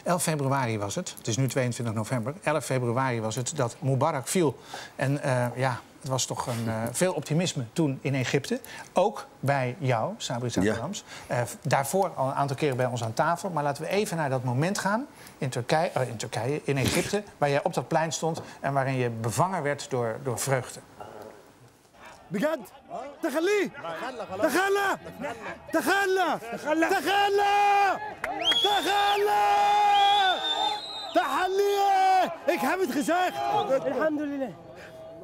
11 februari was het. Het is nu 22 november. 11 februari was het dat Mubarak viel. En ja, het was toch veel optimisme toen in Egypte. Ook bij jou, Sabri Zaghari-Rams. Daarvoor al een aantal keren bij ons aan tafel. Maar laten we even naar dat moment gaan in Egypte... waar jij op dat plein stond en waarin je bevangen werd door vreugde. بجد تخليه تخلى تخلى تخلى تخلى تحليه ik heb het gezegd alhamdulillah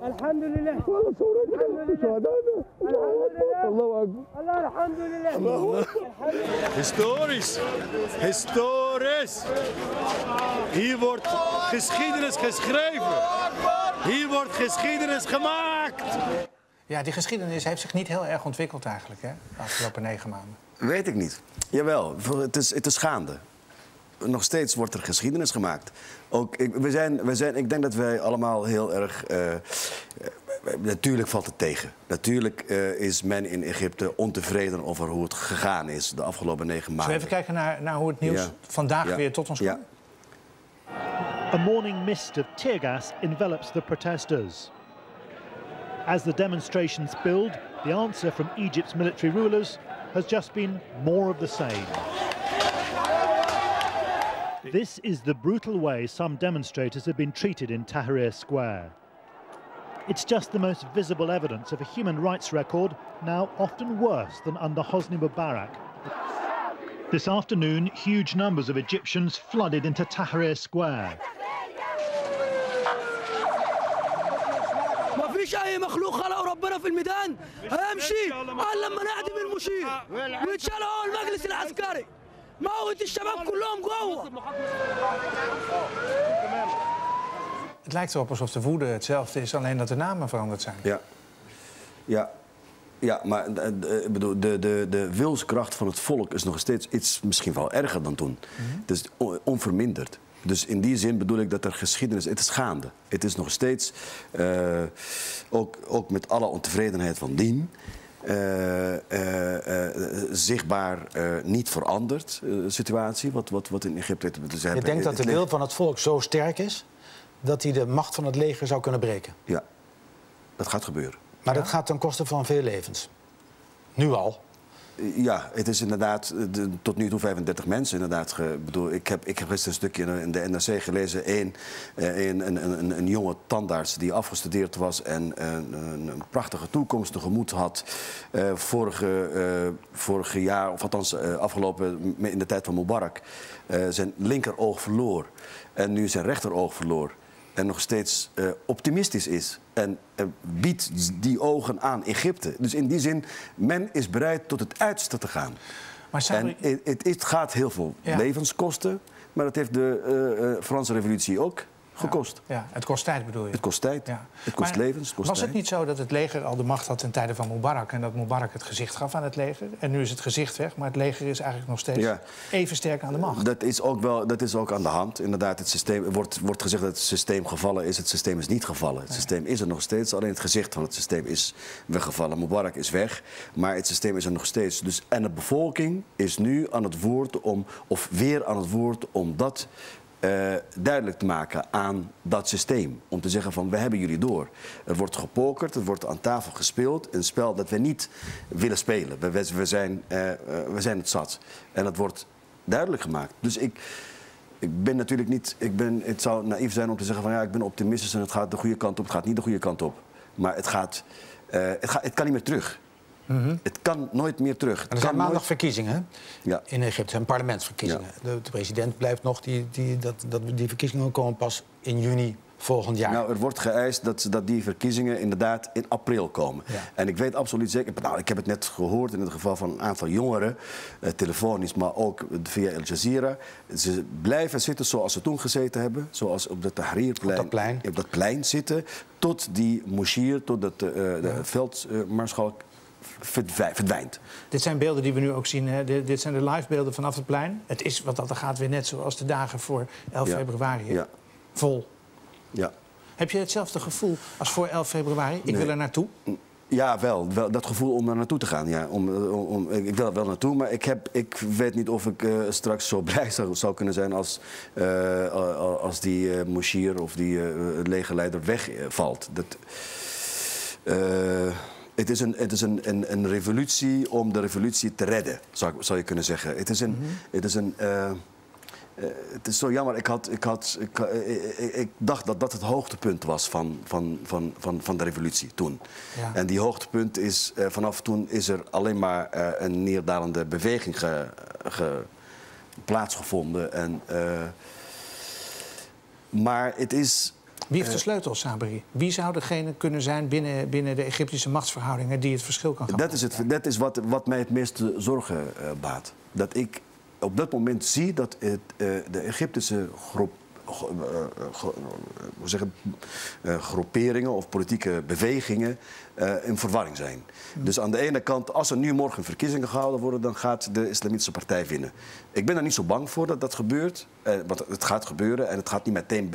alhamdulillah alhamdulillah historisch historisch hier wordt geschiedenis geschreven hier wordt geschiedenis gemaakt. Ja, die geschiedenis heeft zich niet heel erg ontwikkeld eigenlijk, hè? De afgelopen 9 maanden. Weet ik niet. Jawel, het is gaande. Nog steeds wordt er geschiedenis gemaakt. Ook, ik denk dat wij allemaal heel erg... natuurlijk valt het tegen. Natuurlijk is men in Egypte ontevreden over hoe het gegaan is de afgelopen 9 maanden. Zullen we even kijken naar hoe het nieuws vandaag weer tot ons komt? A morning mist of tear gas envelops the protesters. As the demonstrations build, the answer from Egypt's military rulers has just been more of the same. This is the brutal way some demonstrators have been treated in Tahrir Square. It's just the most visible evidence of a human rights record now often worse than under Hosni Mubarak. This afternoon, huge numbers of Egyptians flooded into Tahrir Square. مفيش أي مخلوق خلقه ربنا في الميدان هيمشي إلا لما نعدم المشير ويتشال هو المجلس العسكري موت الشباب كلهم جوه. Het lijkt erop alsof de woede hetzelfde is, alleen dat de namen veranderd zijn. Ja, maar de wilskracht van het volk is nog steeds iets misschien wel erger dan toen. Het is onverminderd. Dus in die zin bedoel ik dat er geschiedenis... Het is gaande. Het is nog steeds, ook met alle ontevredenheid van dien... zichtbaar niet veranderd, situatie, wat in Egypte... Je denkt dat de wil van het volk zo sterk is... dat hij de macht van het leger zou kunnen breken? Ja, dat gaat gebeuren. Maar dat gaat ten koste van veel levens. Nu al. Ja, het is inderdaad tot nu toe 35 mensen. Inderdaad, ik heb gisteren een stukje in de NRC gelezen. Een jonge tandarts die afgestudeerd was en een prachtige toekomst tegemoet had. Vorig jaar, of althans afgelopen in de tijd van Mubarak, zijn linkeroog verloor. En nu zijn rechteroog verloor. En nog steeds optimistisch is. En biedt die ogen aan Egypte. Dus in die zin, men is bereid tot het uiterste te gaan. Maar en het gaat heel veel levens kosten. Maar dat heeft de Franse revolutie ook gekost. Ja, het kost tijd bedoel je? Het kost tijd, het kost levens, het kost was het niet zo dat het leger al de macht had ten tijde van Mubarak... en dat Mubarak het gezicht gaf aan het leger? En nu is het gezicht weg, maar het leger is eigenlijk nog steeds even sterk aan de macht. Dat is ook aan de hand. Inderdaad, het systeem, wordt gezegd dat het systeem gevallen is. Het systeem is niet gevallen. Het systeem is er nog steeds, alleen het gezicht van het systeem is weggevallen. Mubarak is weg, maar het systeem is er nog steeds. Dus, en de bevolking is nu aan het woord om dat... duidelijk te maken aan dat systeem. Om te zeggen van, we hebben jullie door. Er wordt gepokerd, er wordt aan tafel gespeeld. Een spel dat we niet willen spelen. We zijn het zat. En dat wordt duidelijk gemaakt. Dus ik ben natuurlijk niet... Het zou naïef zijn om te zeggen van, ja, ik ben optimistisch en het gaat de goede kant op. Het gaat niet de goede kant op. Maar het kan niet meer terug. Het kan nooit meer terug. Er zijn maandag verkiezingen in Egypte, en parlementsverkiezingen. Ja. De president blijft nog, die verkiezingen komen pas in juni volgend jaar. Nou, er wordt geëist dat die verkiezingen inderdaad in april komen. Ja. En ik weet absoluut zeker... Nou, ik heb het net gehoord in het geval van een aantal jongeren... telefonisch, maar ook via Al Jazeera. Ze blijven zitten zoals ze toen gezeten hebben. Zoals op de Tahrirplein. Op dat plein zitten. Tot die moshir, tot de veldmaarschalk... verdwijnt. Dit zijn beelden die we nu ook zien. Hè? Dit zijn de livebeelden vanaf het plein. Het is wat dat er gaat weer net zoals de dagen voor 11 februari. Ja. Vol. Ja. Heb je hetzelfde gevoel als voor 11 februari? Ik wil er naartoe. Ja, wel dat gevoel om er naartoe te gaan. Ja. Ik wil er wel naartoe, maar ik weet niet of ik straks zo blij zou kunnen zijn als die Moshier of die legerleider wegvalt. Het is een revolutie om de revolutie te redden, zou je kunnen zeggen. Het is zo jammer. Ik dacht dat dat het hoogtepunt was van de revolutie toen. Ja. En die hoogtepunt is, vanaf toen is er alleen maar een neerdalende beweging plaatsgevonden. Maar het is... Wie heeft de sleutel, Sabri? Wie zou degene kunnen zijn binnen de Egyptische machtsverhoudingen die het verschil kan gaan maken? Dat is wat mij het meeste zorgen baart. Dat ik op dat moment zie dat de Egyptische groeperingen of politieke bewegingen in verwarring zijn. Dus aan de ene kant, als er nu morgen verkiezingen gehouden worden, dan gaat de Islamitische Partij winnen. Ik ben er niet zo bang voor dat dat gebeurt, want het gaat gebeuren en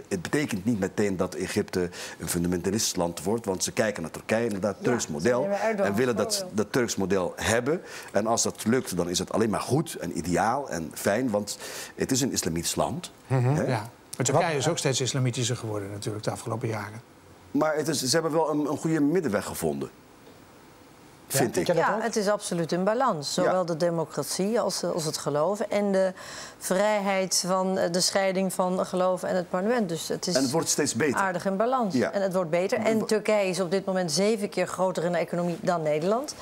het betekent niet meteen dat Egypte een fundamentalistisch land wordt, want ze kijken naar Turkije, inderdaad, het Turks model, en willen dat Turks model hebben. En als dat lukt, dan is het alleen maar goed en ideaal en fijn, want het is een islamitisch land. Ja. Maar Turkije is ook steeds islamitischer geworden natuurlijk de afgelopen jaren. Maar ze hebben wel een goede middenweg gevonden. Vind ik. Ja, het is absoluut in balans. Zowel de democratie als het geloven en de vrijheid van de scheiding van geloof en het parlement. Dus het is en het wordt steeds beter. Aardig in balans. Ja. En het wordt beter. En Turkije is op dit moment 7 keer groter in de economie dan Nederland.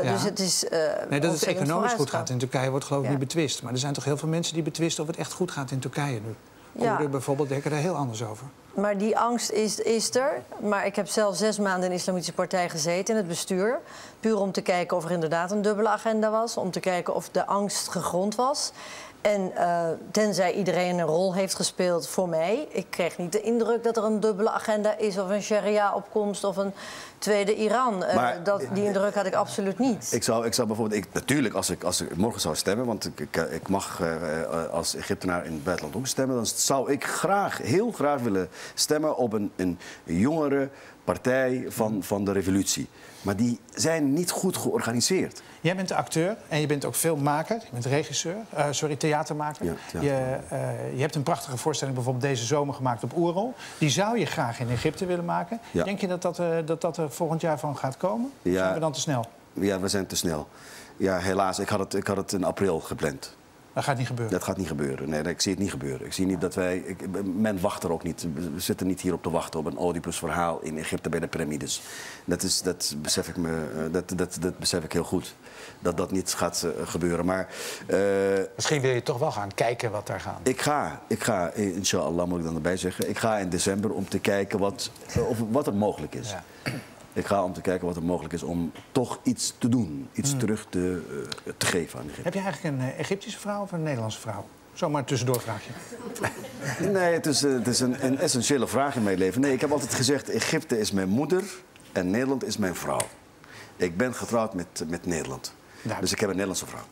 Dus het is nee, dat het economisch goed gaat in Turkije wordt geloof ik niet betwist. Maar er zijn toch heel veel mensen die betwisten of het echt goed gaat in Turkije nu. Koerden bijvoorbeeld denken er heel anders over. Maar die angst is er. Maar ik heb zelf 6 maanden in de Islamitische Partij gezeten in het bestuur. Puur om te kijken of er inderdaad een dubbele agenda was. Om te kijken of de angst gegrond was. En tenzij iedereen een rol heeft gespeeld voor mij... ik kreeg niet de indruk dat er een dubbele agenda is... of een sharia-opkomst of een tweede Iran. Die indruk had ik absoluut niet. Ik zou bijvoorbeeld... Natuurlijk, als ik morgen zou stemmen... want ik mag als Egyptenaar in het buitenland ook stemmen... dan zou ik heel graag willen stemmen op een jongere partij van de revolutie. Maar die zijn niet goed georganiseerd. Jij bent de acteur en je bent ook filmmaker. Je bent regisseur, theatermaker. Ja, je hebt een prachtige voorstelling bijvoorbeeld deze zomer gemaakt op Oerol. Die zou je graag in Egypte willen maken. Ja. Denk je dat er volgend jaar van gaat komen? Of zijn we dan te snel? Ja, we zijn te snel. Ja, helaas. Ik had het in april gepland. Dat gaat niet gebeuren? Dat gaat niet gebeuren. Nee, ik zie het niet gebeuren. Ik zie niet dat men wacht er ook niet. We zitten niet hier op te wachten op een Oedipus verhaal in Egypte bij de piramides. Dat besef ik heel goed. Dat niet gaat gebeuren. Maar, misschien wil je toch wel gaan kijken wat daar gaat. Ik ga, inshallah moet ik dan erbij zeggen. Ik ga in december om te kijken wat er mogelijk is. Ja. Ik ga om te kijken wat er mogelijk is om toch iets te doen. Iets terug te geven aan Egypte. Heb je eigenlijk een Egyptische vrouw of een Nederlandse vrouw? Zomaar een tussendoor vraagje. Nee, het is een essentiële vraag in mijn leven. Nee, ik heb altijd gezegd, Egypte is mijn moeder en Nederland is mijn vrouw. Ik ben getrouwd met Nederland. Dus ik heb een Nederlandse vrouw.